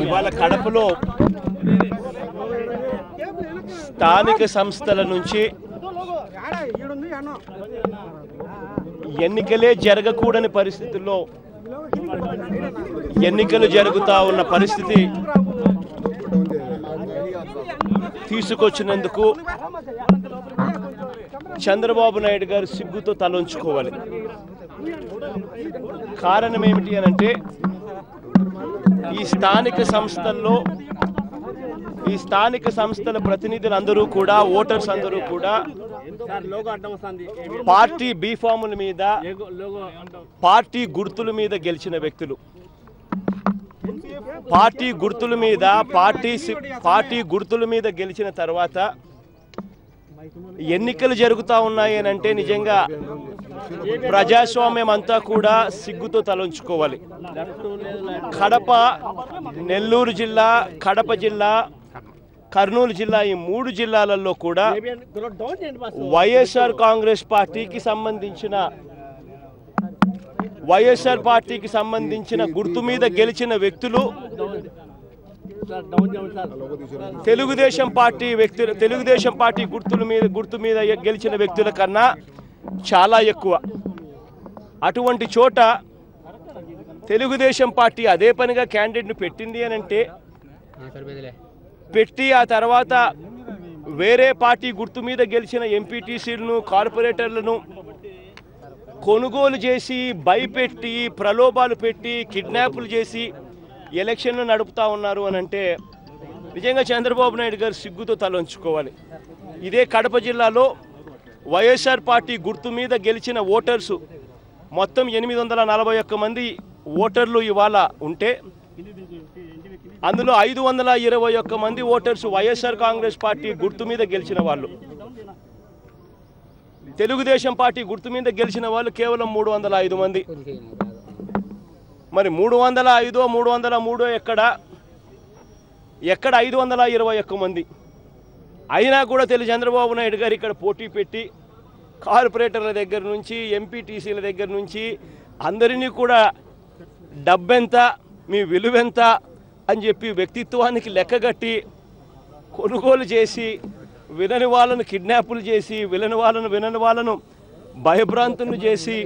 ఇవాళ కడపలో స్థానిక సంస్థల నుంచి ఎన్నికలే జరగకూడని పరిస్థితుల్లో ఎన్నికలు జరుగుతా ఉన్న పరిస్థితి తీసుకొచ్చినందుకు చంద్రబాబు నాయుడు గారు సిగ్గుతో తలంచుకోవాలి. కారణం ఏమిటి అనంటే ఈ స్థానిక సంస్థల ప్రతినిధులందరూ కూడా, ఓటర్స్ అందరూ కూడా పార్టీ బీఫాముల మీద, పార్టీ గుర్తుల మీద గెలిచిన వ్యక్తులు. పార్టీ గుర్తుల మీద గెలిచిన తర్వాత ఎన్నికలు జరుగుతూ ఉన్నాయి అని అంటే నిజంగా ప్రజాస్వామ్యం అంతా కూడా సిగ్గుతో తలంచుకోవాలి. కడప, నెల్లూరు జిల్లా, కడప జిల్లా, కర్నూలు జిల్లా, ఈ 3 జిల్లాలలో కూడా వైఎస్ఆర్ కాంగ్రెస్ పార్టీకి సంబంధించిన గుర్తు మీద గెలిచిన వ్యక్తులు తెలుగుదేశం పార్టీ గుర్తు మీద గెలిచిన వ్యక్తుల కన్నా చాలా ఎక్కువ. అటువంటి చోట తెలుగుదేశం పార్టీ అదే పనిగా క్యాండిడేట్ను పెట్టింది అని అంటే పెట్టి ఆ తర్వాత వేరే పార్టీ గుర్తు మీద గెలిచిన ఎంపీటీసీలను, కార్పొరేటర్లను కొనుగోలు చేసి, భయపెట్టి, ప్రలోభాలు పెట్టి, కిడ్నాపులు చేసి ఎలక్షన్లు నడుపుతా ఉన్నారు అని అంటే నిజంగా చంద్రబాబు నాయుడు గారు సిగ్గుతో తలంచుకోవాలి. ఇదే కడప జిల్లాలో వైఎస్ఆర్ పార్టీ గుర్తు మీద గెలిచిన ఓటర్సు మొత్తం 841 మంది ఓటర్లు ఇవాళ ఉంటే అందులో 521 మంది ఓటర్సు వైఎస్ఆర్ కాంగ్రెస్ పార్టీ గుర్తు మీద గెలిచిన వాళ్ళు. తెలుగుదేశం పార్టీ గుర్తు మీద గెలిచిన వాళ్ళు కేవలం 305 మంది. మరి 305 303 ఎక్కడ 521 మంది అయినా కూడా చంద్రబాబు నాయుడు గారు ఇక్కడ పోటీ పెట్టి కార్పొరేటర్ల దగ్గర నుంచి, ఎంపీటీసీల దగ్గర నుంచి అందరినీ కూడా డబ్బెంత, మీ విలువెంత అని చెప్పి వ్యక్తిత్వానికి లెక్కగట్టి కొనుగోలు చేసి, వినని వాళ్ళను కిడ్నాపులు చేసి, వినని వాళ్ళను భయభ్రాంతులను చేసి,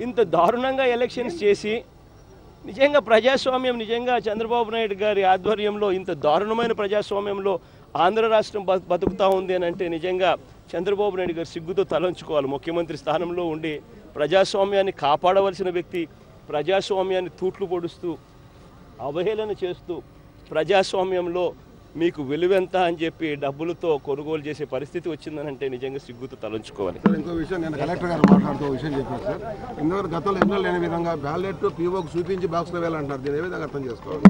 ఇంత దారుణంగా ఎలక్షన్స్ చేసి నిజంగా ప్రజాస్వామ్యం నిజంగా చంద్రబాబు నాయుడు గారి ఆధ్వర్యంలో ఇంత దారుణమైన ప్రజాస్వామ్యంలో ఆంధ్ర రాష్ట్రం బతుకుతూ ఉంది అని అంటే నిజంగా చంద్రబాబు నాయుడు గారు సిగ్గుతో తలంచుకోవాలి. ముఖ్యమంత్రి స్థానంలో ఉండి ప్రజాస్వామ్యాన్ని కాపాడవలసిన వ్యక్తి ప్రజాస్వామ్యాన్ని తూట్లు పొడుస్తూ, అవహేళన చేస్తూ, ప్రజాస్వామ్యంలో మీకు విలువెంత అని చెప్పి డబ్బులతో కొనుగోలు చేసే పరిస్థితి వచ్చిందనంటే నిజంగా సిగ్గుతో తలంచుకోవాలి. ఇంకో విషయం, నేను కలెక్టర్ గారు మాట్లాడుతూ విషయం చెప్పారు సార్. ఇంతవరకు గతంలో ఎన్నో లేని విధంగా బ్యాలెట్ పీఓకి చూపించి బాక్స్లో వేయాలంటారు. దీని ఏ విధంగా అర్థం చేసుకోవాలి?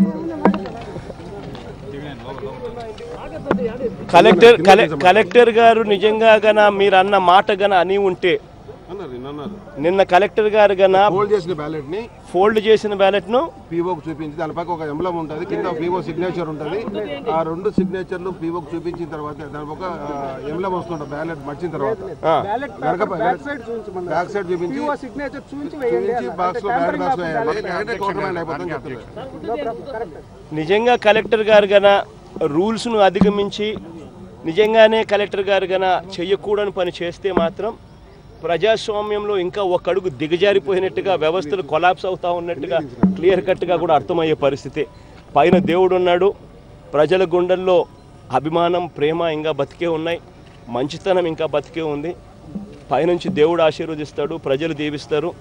కలెక్టర్ గారు నిజంగా గన మీరు అన్న మాట గన అని ఉంటే నిన్న కలెక్టర్ గారు గన ఫోల్డ్ చేసిన బ్యాలెట్ ను పీఓకి చూపించి దానిపైన ఒక ఎంబ్లమ్ ఉంటుంది, కింద పీఓ సిగ్నేచర్ ఉంటుంది. ఆ 2 సిగ్నేచర్లు పీఓకి చూపించిన తర్వాత దానికి ఒక ఎంబ్లమ్ వస్తుంది. బ్యాలెట్ మర్చిన తర్వాత బ్యాక్ సైడ్ చూపించి బాక్స్ లో అయిపోతుంది. నిజంగా కలెక్టర్ గారు గన రూల్స్ ను అధిగమించి నిజంగానే కలెక్టర్ గారు గన చెయ్యకూడని పని చేస్తే మాత్రం ప్రజాస్వామ్యంలో ఇంకా ఒక అడుగు దిగజారిపోయినట్టుగా, వ్యవస్థలు కొలాప్స్ అవుతా ఉన్నట్టుగా క్లియర్ కట్గా కూడా అర్థమయ్యే పరిస్థితి. పైన దేవుడు ఉన్నాడు, ప్రజల గుండెల్లో అభిమానం, ప్రేమ ఇంకా బతికే ఉన్నాయి, మంచితనం ఇంకా బతికే ఉంది. పైనుంచి దేవుడు ఆశీర్వదిస్తాడు, ప్రజలు దీవిస్తారు.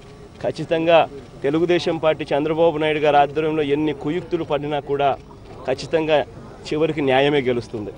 ఖచ్చితంగా తెలుగుదేశం పార్టీ చంద్రబాబు నాయుడు గారి ఆధ్వర్యంలో ఎన్ని కుయుక్తులు పడినా కూడా ఖచ్చితంగా చివరికి న్యాయమే గెలుస్తుంది.